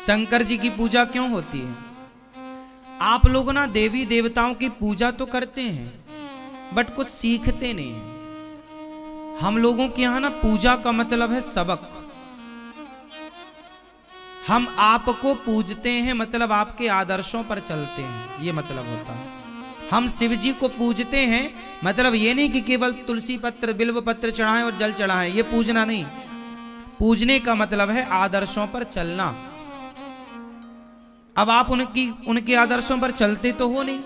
शंकर जी की पूजा क्यों होती है? आप लोग ना देवी देवताओं की पूजा तो करते हैं बट कुछ सीखते नहीं हैं। हम लोगों के यहां ना पूजा का मतलब है सबक। हम आपको पूजते हैं मतलब आपके आदर्शों पर चलते हैं, ये मतलब होता है। हम शिव जी को पूजते हैं मतलब ये नहीं कि केवल तुलसी पत्र बिल्व पत्र चढ़ाएं और जल चढ़ाएं, ये पूजना नहीं। पूजने का मतलब है आदर्शों पर चलना। अब आप उनके आदर्शों पर चलते तो हो नहीं,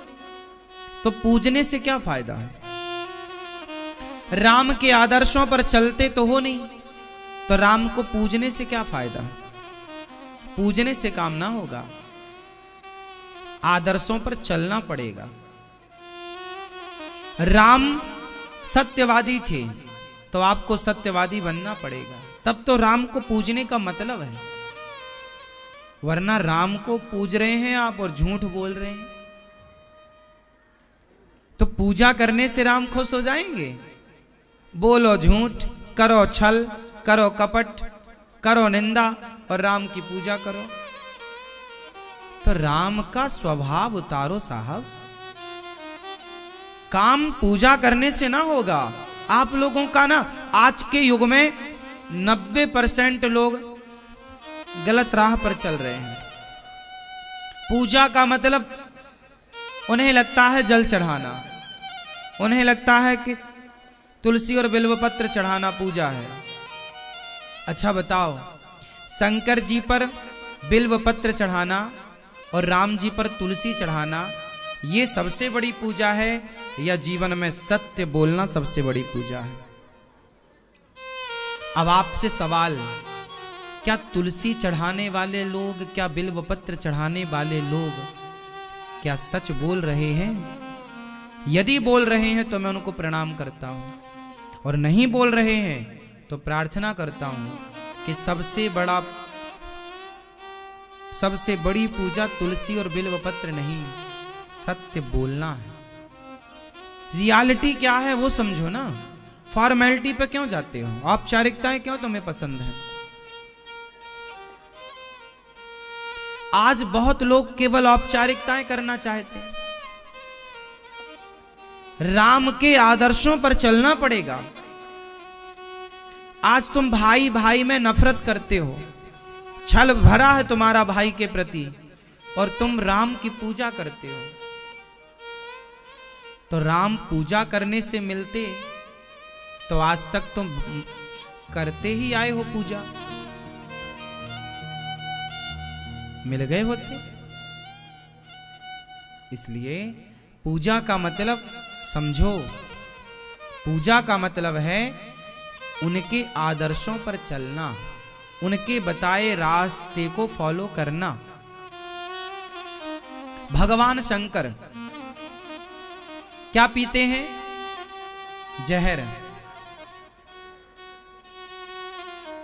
तो पूजने से क्या फायदा है? राम के आदर्शों पर चलते तो हो नहीं, तो राम को पूजने से क्या फायदा है? पूजने से काम ना होगा, आदर्शों पर चलना पड़ेगा। राम सत्यवादी थे तो आपको सत्यवादी बनना पड़ेगा, तब तो राम को पूजने का मतलब है। वरना राम को पूज रहे हैं आप और झूठ बोल रहे हैं, तो पूजा करने से राम खुश हो जाएंगे? बोलो झूठ, करो छल, करो कपट, करो निंदा और राम की पूजा करो। तो राम का स्वभाव उतारो साहब। काम पूजा करने से ना होगा। आप लोगों का ना आज के युग में 90% लोग गलत राह पर चल रहे हैं। पूजा का मतलब उन्हें लगता है जल चढ़ाना, उन्हें लगता है कि तुलसी और बिल्व पत्र चढ़ाना पूजा है। अच्छा बताओ, शंकर जी पर बिल्व पत्र चढ़ाना और राम जी पर तुलसी चढ़ाना ये सबसे बड़ी पूजा है या जीवन में सत्य बोलना सबसे बड़ी पूजा है? अब आपसे सवाल, क्या तुलसी चढ़ाने वाले लोग, क्या बिल्व पत्र चढ़ाने वाले लोग क्या सच बोल रहे हैं? यदि बोल रहे हैं तो मैं उनको प्रणाम करता हूं, और नहीं बोल रहे हैं तो प्रार्थना करता हूं कि सबसे बड़ी पूजा तुलसी और बिल्व पत्र नहीं, सत्य बोलना है। रियलिटी क्या है वो समझो ना। फॉर्मेलिटी पे क्यों जाते हो? औपचारिकताएं क्यों तुम्हें पसंद है? आज बहुत लोग केवल औपचारिकताएं करना चाहते हैं। राम के आदर्शों पर चलना पड़ेगा। आज तुम भाई भाई में नफरत करते हो, छल भरा है तुम्हारा भाई के प्रति, और तुम राम की पूजा करते हो। तो राम पूजा करने से मिलते तो आज तक तुम करते ही आए हो पूजा, मिल गए होते। इसलिए पूजा का मतलब समझो। पूजा का मतलब है उनके आदर्शों पर चलना, उनके बताए रास्ते को फॉलो करना। भगवान शंकर क्या पीते हैं? जहर।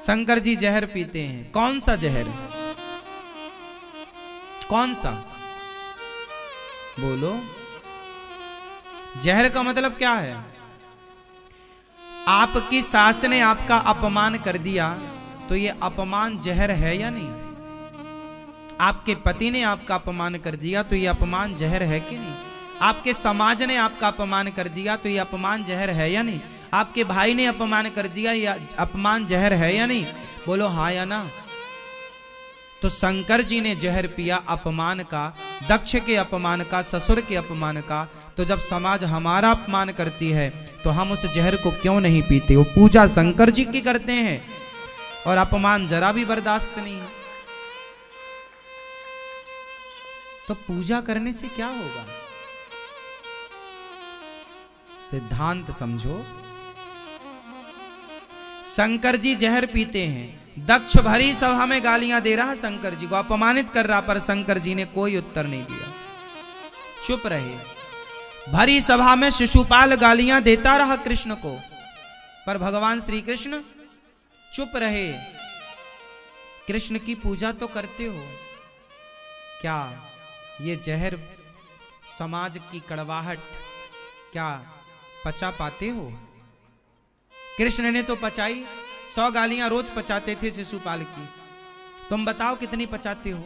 शंकर जी जहर पीते हैं। कौन सा जहर? कौन सा? बोलो। जहर का मतलब क्या है? आपकी सास ने आपका अपमान कर दिया तो ये अपमान जहर है या नहीं? आपके पति ने आपका अपमान कर दिया तो ये अपमान जहर है कि नहीं? आपके समाज ने आपका अपमान कर दिया तो ये अपमान जहर है या नहीं? आपके भाई ने अपमान कर दिया, ये अपमान जहर है या नहीं? बोलो हाँ या ना। तो शंकर जी ने जहर पिया अपमान का, दक्ष के अपमान का, ससुर के अपमान का। तो जब समाज हमारा अपमान करती है तो हम उस जहर को क्यों नहीं पीते? वो पूजा शंकर जी की करते हैं और अपमान जरा भी बर्दाश्त नहीं है। तो पूजा करने से क्या होगा? सिद्धांत समझो। शंकर जी जहर पीते हैं, दक्ष भरी सभा में गालियां दे रहा, शंकर जी को अपमानित कर रहा, पर शंकर जी ने कोई उत्तर नहीं दिया, चुप रहे। भरी सभा में शिशुपाल गालियां देता रहा कृष्ण को, पर भगवान श्री कृष्ण चुप रहे। कृष्ण की पूजा तो करते हो, क्या ये जहर समाज की कड़वाहट क्या पचा पाते हो? कृष्ण ने तो पचाई, 100 गालियां रोज पचाते थे शिशुपाल की, तुम बताओ कितनी पचाते हो?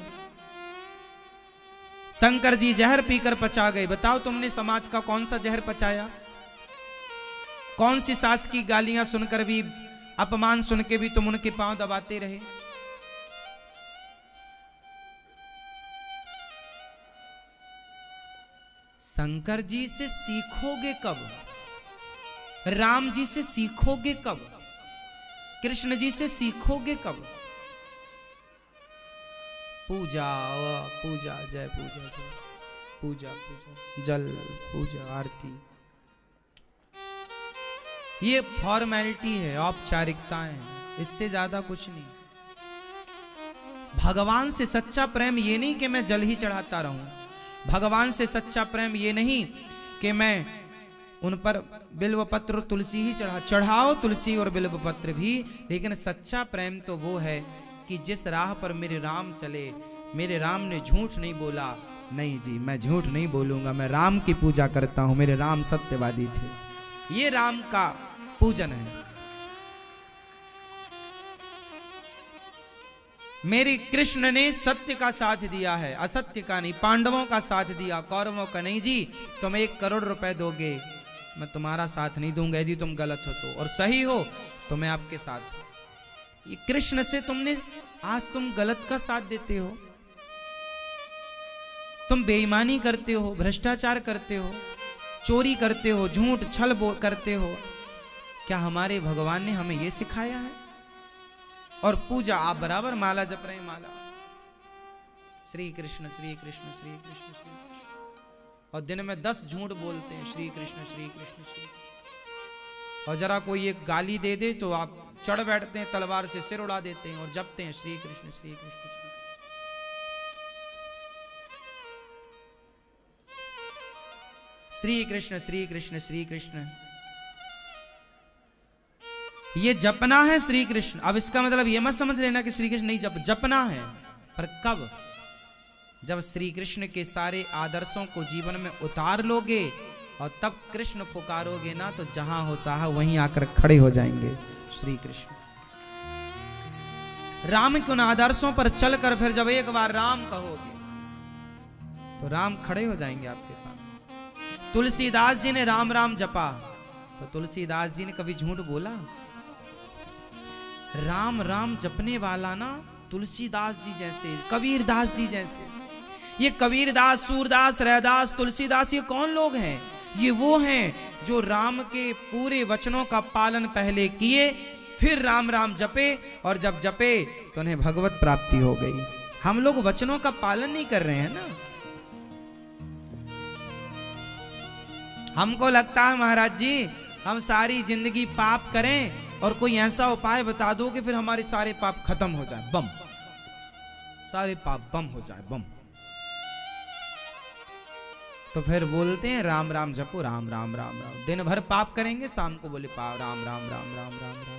शंकर जी जहर पीकर पचा गए। बताओ तुमने समाज का कौन सा जहर पचाया? कौन सी सास की गालियां सुनकर भी, अपमान सुन के भी तुम उनके पांव दबाते रहे? शंकर जी से सीखोगे कब? राम जी से सीखोगे कब? कृष्ण जी से सीखोगे कब? पूजा पूजा जय पूजा जय पूजा पूजा जल पूजा आरती, ये फॉर्मेलिटी है, औपचारिकताएं हैं, इससे ज्यादा कुछ नहीं। भगवान से सच्चा प्रेम ये नहीं कि मैं जल ही चढ़ाता रहूं। भगवान से सच्चा प्रेम ये नहीं कि मैं उन पर बिल्व पत्र तुलसी ही चढ़ाओ तुलसी और बिल्व पत्र भी, लेकिन सच्चा प्रेम तो वो है कि जिस राह पर मेरे राम चले, मेरे राम ने झूठ नहीं बोला, नहीं जी मैं झूठ नहीं बोलूंगा, मैं राम की पूजा करता हूं, मेरे राम सत्यवादी थे, ये राम का पूजन है। मेरे कृष्ण ने सत्य का साथ दिया है, असत्य का नहीं, पांडवों का साथ दिया, कौरवों का नहीं। जी तुम 1 करोड़ रुपए दोगे, मैं तुम्हारा साथ नहीं दूंगा, यदि तुम गलत हो तो, और सही हो तो मैं आपके साथ हूं। ये कृष्ण से तुमने, आज तुम गलत का साथ देते हो, तुम बेईमानी करते हो, भ्रष्टाचार करते हो, चोरी करते हो, झूठ छल करते हो। क्या हमारे भगवान ने हमें यह सिखाया है? और पूजा आप बराबर माला जप रहे हैं, माला श्री कृष्ण श्री कृष्ण श्री कृष्ण श्री कृष्ण, और दिन में 10 झूठ बोलते हैं श्री कृष्ण श्री कृष्ण श्री कृष्ण। और जरा कोई एक गाली दे दे तो आप चढ़ बैठते हैं, तलवार से सिर उड़ा देते हैं और जपते हैं श्री कृष्ण श्री कृष्ण श्री। श्री कृष्ण श्री कृष्ण श्री कृष्ण, ये जपना है श्री कृष्ण। अब इसका मतलब ये मत समझ लेना कि श्री कृष्ण नहीं जपना है, पर कब? जब श्री कृष्ण के सारे आदर्शों को जीवन में उतार लोगे और तब कृष्ण पुकारोगे ना, तो जहां हो साहब वहीं आकर खड़े हो जाएंगे श्री कृष्ण। राम के उन आदर्शों पर चलकर फिर जब एक बार राम कहोगे तो राम खड़े हो जाएंगे आपके सामने। तुलसीदास जी ने राम राम जपा, तो तुलसीदास जी ने कभी झूठ बोला? राम राम जपने वाला ना तुलसीदास जी जैसे, कबीरदास जी जैसे। ये कबीरदास, सूरदास, रैदास, तुलसीदास, ये कौन लोग हैं? ये वो हैं जो राम के पूरे वचनों का पालन पहले किए, फिर राम राम जपे, और जब जपे तो उन्हें भगवत प्राप्ति हो गई। हम लोग वचनों का पालन नहीं कर रहे हैं ना। हमको लगता है महाराज जी हम सारी जिंदगी पाप करें और कोई ऐसा उपाय बता दो कि फिर हमारे सारे पाप खत्म हो जाए, बम, सारे पाप बम हो जाए, बम। तो फिर बोलते हैं राम राम जपो, राम राम राम राम। दिन भर पाप करेंगे, शाम को बोले पाप राम राम राम राम राम राम।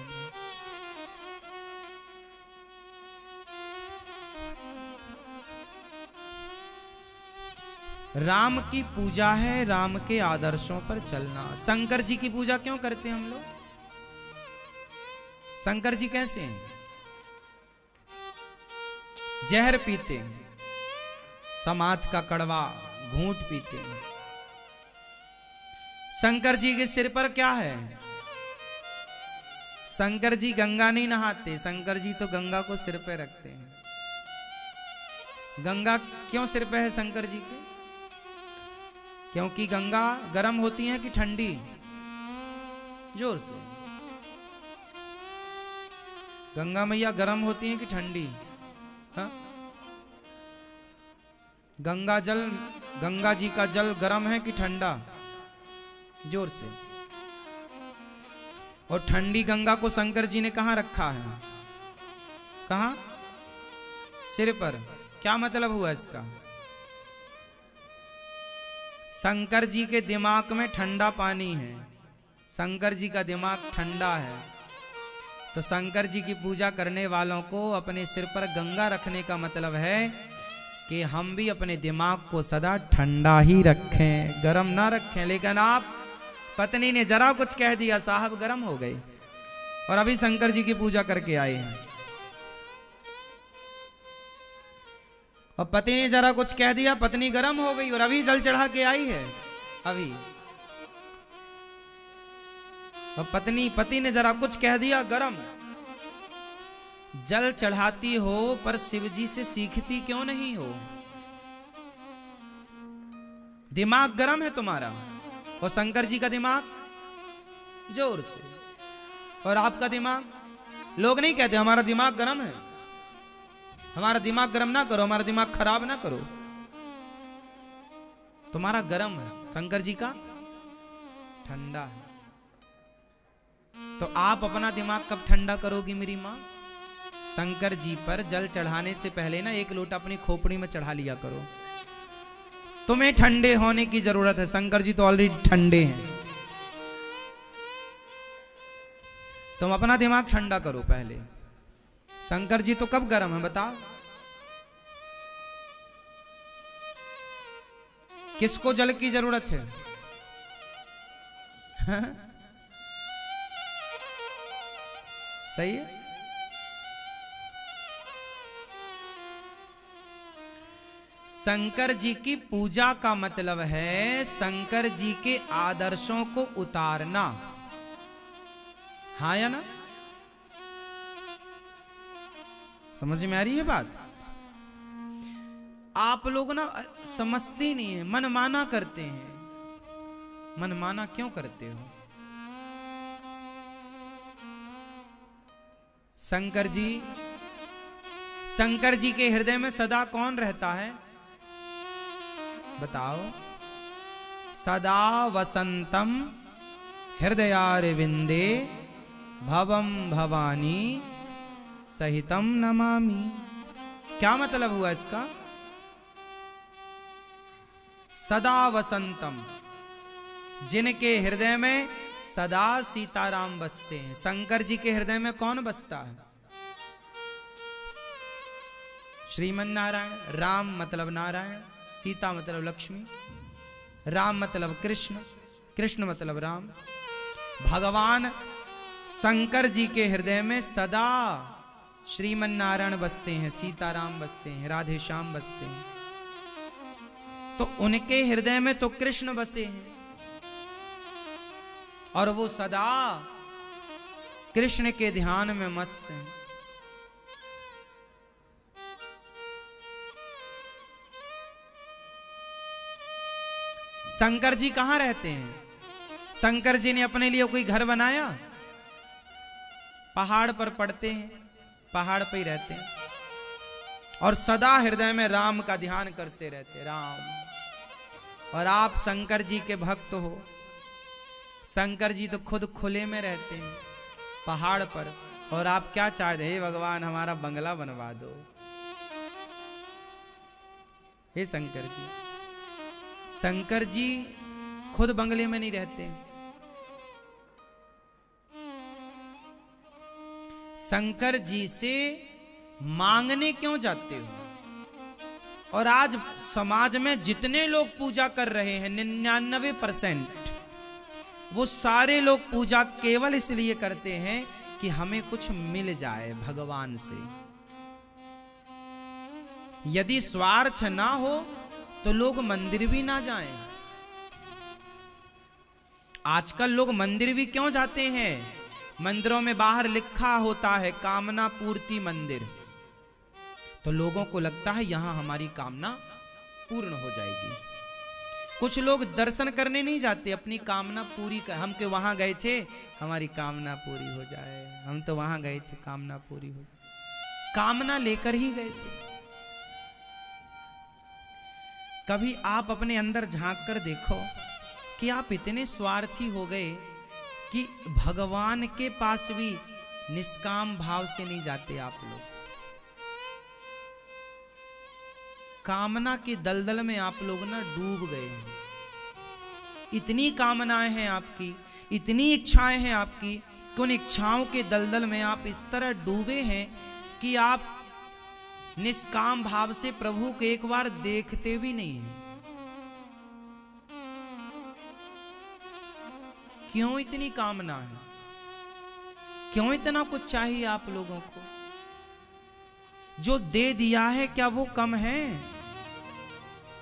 राम की पूजा है राम के आदर्शों पर चलना। शंकर जी की पूजा क्यों करते हैं हम लोग? शंकर जी कैसे हैं? जहर पीते हैं, समाज का कड़वा घूंट पीते हैं। शंकर जी के सिर पर क्या है? शंकर जी गंगा नहीं नहाते, शंकर जी तो गंगा को सिर पे रखते हैं। गंगा क्यों सिर पे है शंकर जी के? क्योंकि गंगा गर्म होती है कि ठंडी? जोर से, गंगा मैया गर्म होती है कि ठंडी? हाँ? गंगा जल, गंगा जी का जल गर्म है कि ठंडा? जोर से। और ठंडी गंगा को शंकर जी ने कहां रखा है? कहां? सिर पर। क्या मतलब हुआ इसका? शंकर जी के दिमाग में ठंडा पानी है, शंकर जी का दिमाग ठंडा है। तो शंकर जी की पूजा करने वालों को अपने सिर पर गंगा रखने का मतलब है कि हम भी अपने दिमाग को सदा ठंडा ही रखें, गरम ना रखें। लेकिन आप, पत्नी ने जरा कुछ कह दिया, साहब गरम हो गए, और अभी शंकर जी की पूजा करके आए हैं। और पति ने जरा कुछ कह दिया, पत्नी गर्म हो गई और अभी जल चढ़ा के आई है अभी। और पति ने जरा कुछ कह दिया, गरम। जल चढ़ाती हो पर शिवजी से सीखती क्यों नहीं हो? दिमाग गरम है तुम्हारा और शंकर जी का दिमाग जोर से, और आपका दिमाग, लोग नहीं कहते हमारा दिमाग गरम है, हमारा दिमाग गरम ना करो, हमारा दिमाग खराब ना करो। तुम्हारा गरम है, शंकर जी का ठंडा है। तो आप अपना दिमाग कब ठंडा करोगी मेरी माँ? शंकर जी पर जल चढ़ाने से पहले ना एक लोटा अपनी खोपड़ी में चढ़ा लिया करो। तुम्हें ठंडे होने की जरूरत है, शंकर जी तो ऑलरेडी ठंडे हैं। तुम अपना दिमाग ठंडा करो पहले। शंकर जी तो कब गर्म है बताओ? किसको जल की जरूरत है? सही है। शंकर जी की पूजा का मतलब है शंकर जी के आदर्शों को उतारना, हाँ या ना? समझ में आ रही है बात? आप लोग ना समझते नहीं है, मनमाना करते हैं। मनमाना क्यों करते हो? शंकर जी के हृदय में सदा कौन रहता है बताओ? सदा वसंतम हृदयारविंदे भवम भवानी सहितम नमामि। क्या मतलब हुआ इसका? सदा वसंतम, जिनके हृदय में सदा सीताराम बसते हैं। शंकर जी के हृदय में कौन बसता है? श्रीमन नारायण। राम मतलब नारायण, सीता मतलब लक्ष्मी, राम मतलब कृष्ण, कृष्ण मतलब राम। भगवान शंकर जी के हृदय में सदा श्रीमन नारायण बसते हैं, सीताराम बसते हैं, राधे श्याम बसते हैं। तो उनके हृदय में तो कृष्ण बसे हैं और वो सदा कृष्ण के ध्यान में मस्त हैं। शंकर जी कहां रहते हैं? शंकर जी ने अपने लिए कोई घर बनाया? पहाड़ पर पड़ते हैं, पहाड़ पर ही रहते हैं और सदा हृदय में राम का ध्यान करते रहते, राम। और आप शंकर जी के भक्त हो। शंकर जी तो खुद खुले में रहते हैं पहाड़ पर, और आप क्या चाहते हैं? हे भगवान हमारा बंगला बनवा दो। हे शंकर जी, शंकर जी खुद बंगले में नहीं रहते। शंकर जी से मांगने क्यों जाते हो? और आज समाज में जितने लोग पूजा कर रहे हैं 99%, वो सारे लोग पूजा केवल इसलिए करते हैं कि हमें कुछ मिल जाए भगवान से। यदि स्वार्थ ना हो तो लोग मंदिर भी ना जाएं। आजकल लोग मंदिर भी क्यों जाते हैं? मंदिरों में बाहर लिखा होता है कामना पूर्ति मंदिर, तो लोगों को लगता है यहां हमारी कामना पूर्ण हो जाएगी। कुछ लोग दर्शन करने नहीं जाते, अपनी कामना पूरी कर, हम के वहां गए थे हमारी कामना पूरी हो जाए, हम तो वहां गए थे कामना पूरी हो जाए। कामना लेकर ही गए थे। कभी आप अपने अंदर झांक कर देखो कि आप इतने स्वार्थी हो गए कि भगवान के पास भी निष्काम भाव से नहीं जाते आप लोग। कामना के दलदल में आप लोग ना डूब गए हैं। इतनी कामनाएं हैं आपकी, इतनी इच्छाएं हैं आपकी कि उन इच्छाओं के दलदल में आप इस तरह डूबे हैं कि आप निष्काम भाव से प्रभु को एक बार देखते भी नहीं हैं। क्यों इतनी कामना है? क्यों इतना कुछ चाहिए आप लोगों को? जो दे दिया है क्या वो कम है?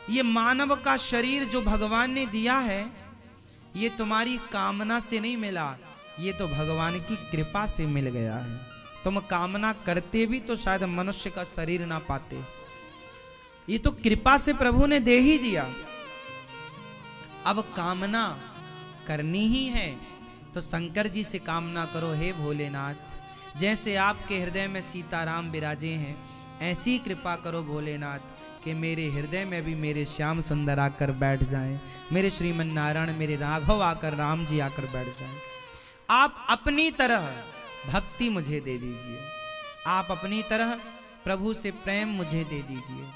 ये मानव का शरीर जो भगवान ने दिया है, ये तुम्हारी कामना से नहीं मिला, ये तो भगवान की कृपा से मिल गया है। तुम कामना करते भी तो शायद मनुष्य का शरीर ना पाते, ये तो कृपा से प्रभु ने दे ही दिया। अब कामना करनी ही है तो शंकर जी से कामना करो, हे भोलेनाथ, जैसे आपके हृदय में सीताराम विराजे हैं, ऐसी कृपा करो भोलेनाथ कि मेरे हृदय में भी मेरे श्याम सुंदर आकर बैठ जाएं, मेरे श्रीमन नारायण, मेरे राघव आकर, राम जी आकर बैठ जाएं। आप अपनी तरह भक्ति मुझे दे दीजिए, आप अपनी तरह प्रभु से प्रेम मुझे दे दीजिए।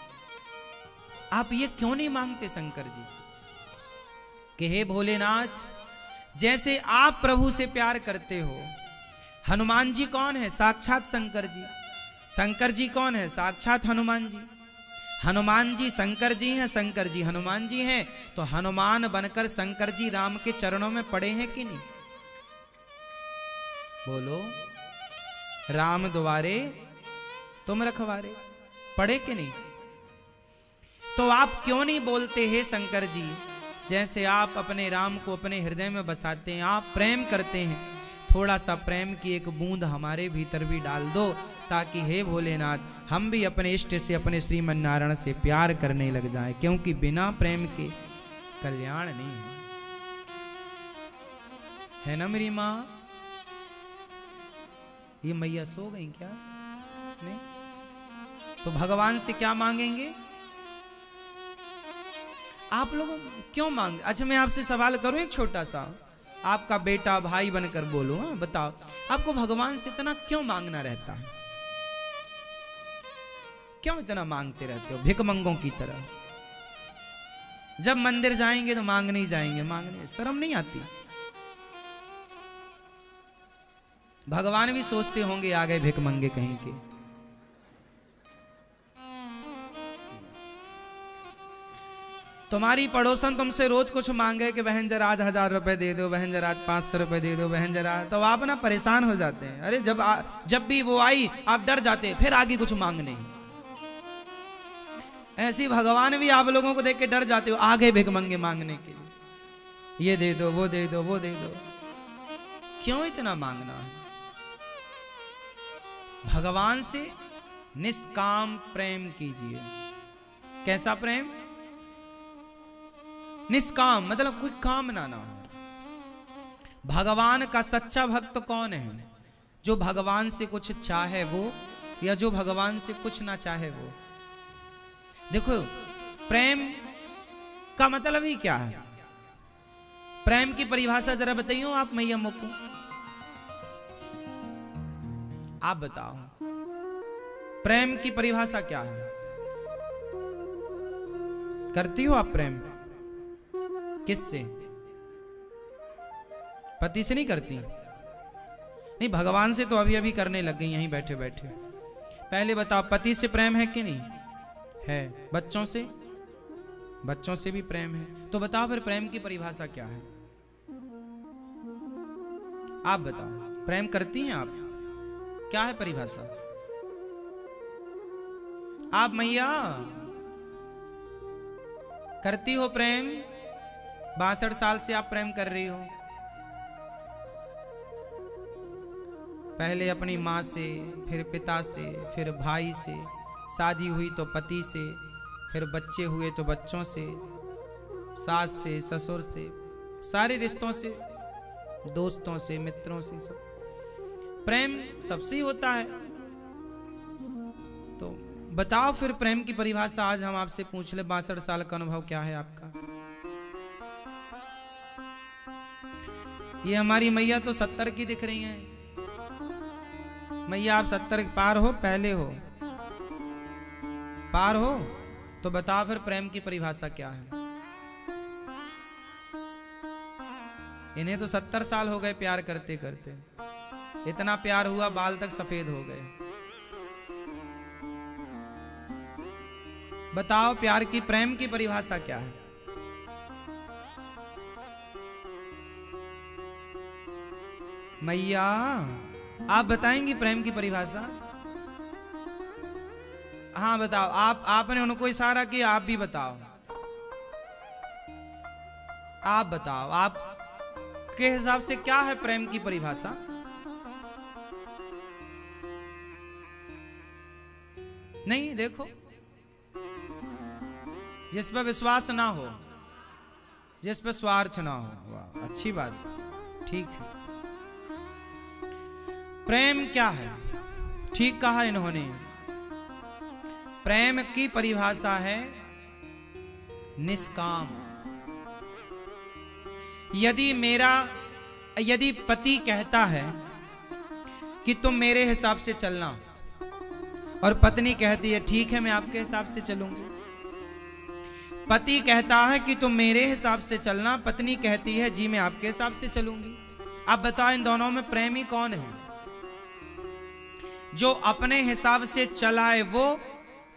आप ये क्यों नहीं मांगते शंकर जी से कि हे भोलेनाथ, जैसे आप प्रभु से प्यार करते हो। हनुमान जी कौन है? साक्षात शंकर जी। शंकर जी कौन है? साक्षात हनुमान जी। हनुमान जी शंकर जी हैं, शंकर जी हनुमान जी हैं, तो हनुमान बनकर शंकर जी राम के चरणों में पड़े हैं कि नहीं? बोलो, राम द्वारे तुम रखवारे, पड़े कि नहीं? तो आप क्यों नहीं बोलते हे शंकर जी, जैसे आप अपने राम को अपने हृदय में बसाते हैं, आप प्रेम करते हैं, थोड़ा सा प्रेम की एक बूंद हमारे भीतर भी डाल दो, ताकि हे भोलेनाथ हम भी अपने इष्ट से, अपने श्रीमन नारायण से प्यार करने लग जाएं, क्योंकि बिना प्रेम के कल्याण नहीं है ना मेरी माँ? ये मैया सो गई क्या? नहीं तो भगवान से क्या मांगेंगे? आप लोग क्यों मांग? अच्छा मैं आपसे सवाल करूं एक छोटा सा, आपका बेटा भाई बनकर बोलो, हाँ बताओ, आपको भगवान से इतना क्यों मांगना रहता है? क्यों इतना मांगते रहते हो भिखमंगों की तरह? जब मंदिर जाएंगे तो मांगने ही जाएंगे, मांगने, शर्म नहीं आती? भगवान भी सोचते होंगे आ गए भिखमंगे कहीं के। तुम्हारी पड़ोसन तुमसे रोज कुछ मांगे कि बहन जरा आज 1000 रुपए दे दो, बहन जरा आज 500 रुपए दे दो, बहन जरा, तो आप ना परेशान हो जाते हैं। अरे जब भी वो आई आप डर जाते हैं, फिर आगे कुछ मांगने। ऐसी भगवान भी आप लोगों को देख के डर जाते हो, आगे भिखमंगे मांगने के लिए, ये दे दो, वो दे दो, वो दे दो। क्यों इतना मांगना है? भगवान से निष्काम प्रेम कीजिए। कैसा प्रेम? निष्काम मतलब कोई कामना ना हो। भगवान का सच्चा भक्त कौन है? जो भगवान से कुछ चाहे वो, या जो भगवान से कुछ ना चाहे वो। देखो प्रेम का मतलब ही क्या है? प्रेम की परिभाषा जरा बताइए आप मैया मुझको, आप बताओ प्रेम की परिभाषा क्या है? करती हो आप प्रेम? किससे? पति से नहीं करती? नहीं, भगवान से तो अभी अभी करने लग गई यहीं बैठे बैठे। पहले बताओ पति से प्रेम है कि नहीं है? बच्चों से? बच्चों से भी प्रेम है। तो बताओ फिर प्रेम की परिभाषा क्या है? आप बताओ, प्रेम करती हैं आप? क्या है परिभाषा? आप मैया करती हो प्रेम? 62 साल से आप प्रेम कर रही हो। पहले अपनी माँ से, फिर पिता से, फिर भाई से, शादी हुई तो पति से, फिर बच्चे हुए तो बच्चों से, सास से, ससुर से, सारे रिश्तों से, दोस्तों से, मित्रों से, सब प्रेम सबसे ही होता है। तो बताओ फिर प्रेम की परिभाषा आज हम आपसे पूछ ले। 62 साल का अनुभव क्या है आपका? ये हमारी मैया तो 70 की दिख रही हैं। मैया आप 70 पार हो, पहले हो? पार हो? तो बताओ फिर प्रेम की परिभाषा क्या है? इन्हें तो 70 साल हो गए प्यार करते करते, इतना प्यार हुआ बाल तक सफेद हो गए। बताओ प्यार की, प्रेम की परिभाषा क्या है? मैया आप बताएंगी प्रेम की परिभाषा? हाँ बताओ, आपने उनको इशारा किया, आप भी बताओ, आप बताओ, आप के हिसाब से क्या है प्रेम की परिभाषा? नहीं, देखो, जिस पर विश्वास ना हो, जिस पर स्वार्थ ना हो, वाह अच्छी बात है, ठीक है। प्रेम क्या है? ठीक कहा इन्होंने, प्रेम की परिभाषा है निष्काम। यदि पति कहता है कि तुम मेरे हिसाब से चलना, और पत्नी कहती है ठीक है मैं आपके हिसाब से चलूंगी। पति कहता है कि तुम मेरे हिसाब से चलना, पत्नी कहती है जी मैं आपके हिसाब से चलूंगी। अब बताओ इन दोनों में प्रेमी कौन है? जो अपने हिसाब से चलाए वो,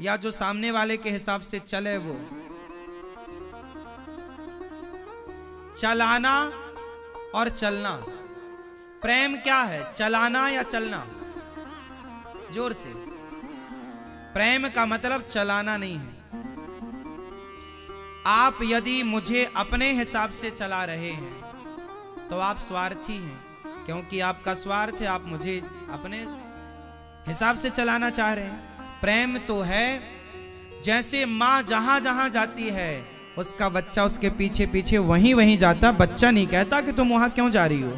या जो सामने वाले के हिसाब से चले वो? चलाना और चलना, प्रेम क्या है? चलाना या चलना? जोर से। प्रेम का मतलब चलाना नहीं है। आप यदि मुझे अपने हिसाब से चला रहे हैं तो आप स्वार्थी हैं, क्योंकि आपका स्वार्थ है, आप मुझे अपने हिसाब से चलाना चाह रहे हैं। प्रेम तो है जैसे माँ जहां जहां जाती है उसका बच्चा उसके पीछे पीछे वहीं वहीं जाता, बच्चा नहीं कहता कि तुम वहां क्यों जा रही हो,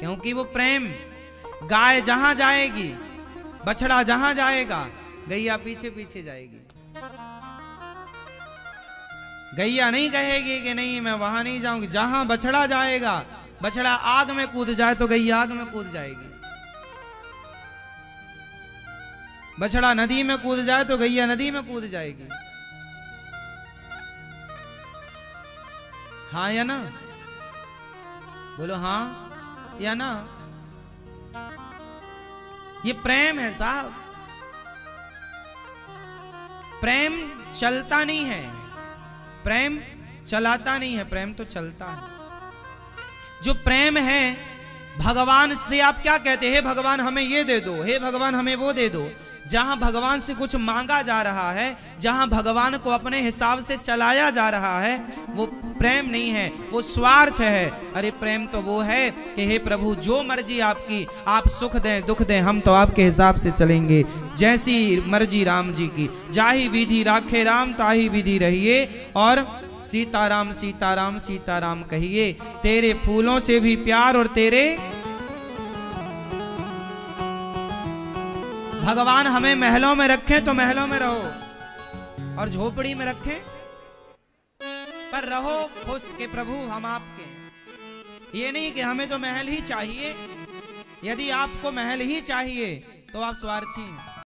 क्योंकि वो प्रेम। गाय जहां जाएगी, बछड़ा जहां जाएगा, गैया पीछे पीछे जाएगी। गैया नहीं कहेगी कि नहीं मैं वहां नहीं जाऊंगी, जहां बछड़ा जाएगा, बछड़ा आग में कूद जाए तो गैया आग में कूद जाएगी, बछड़ा नदी में कूद जाए तो गैया नदी में कूद जाएगी। हाँ या ना? बोलो हाँ या ना? ये प्रेम है साहब। प्रेम चलता नहीं है, प्रेम चलाता नहीं है, प्रेम तो चलता है। जो प्रेम है भगवान से आप क्या कहते हैं? हे भगवान हमें ये दे दो, हे भगवान हमें वो दे दो। जहां भगवान से कुछ मांगा जा रहा है, जहां भगवान को अपने हिसाब से चलाया जा रहा है, वो प्रेम नहीं है, वो स्वार्थ है। अरे प्रेम तो वो है कि हे प्रभु जो मर्जी आपकी, आप सुख दें दुख दें, हम तो आपके हिसाब से चलेंगे, जैसी मर्जी राम जी की। जाही विधि राखे राम ताही विधि रहिए, और सीताराम सीताराम सीताराम कहिए। तेरे फूलों से भी प्यार और तेरे भगवान हमें महलों में रखें तो महलों में रहो, और झोपड़ी में रखें पर रहो खुश के प्रभु हम आपके। ये नहीं कि हमें तो महल ही चाहिए। यदि आपको महल ही चाहिए तो आप स्वार्थी हैं।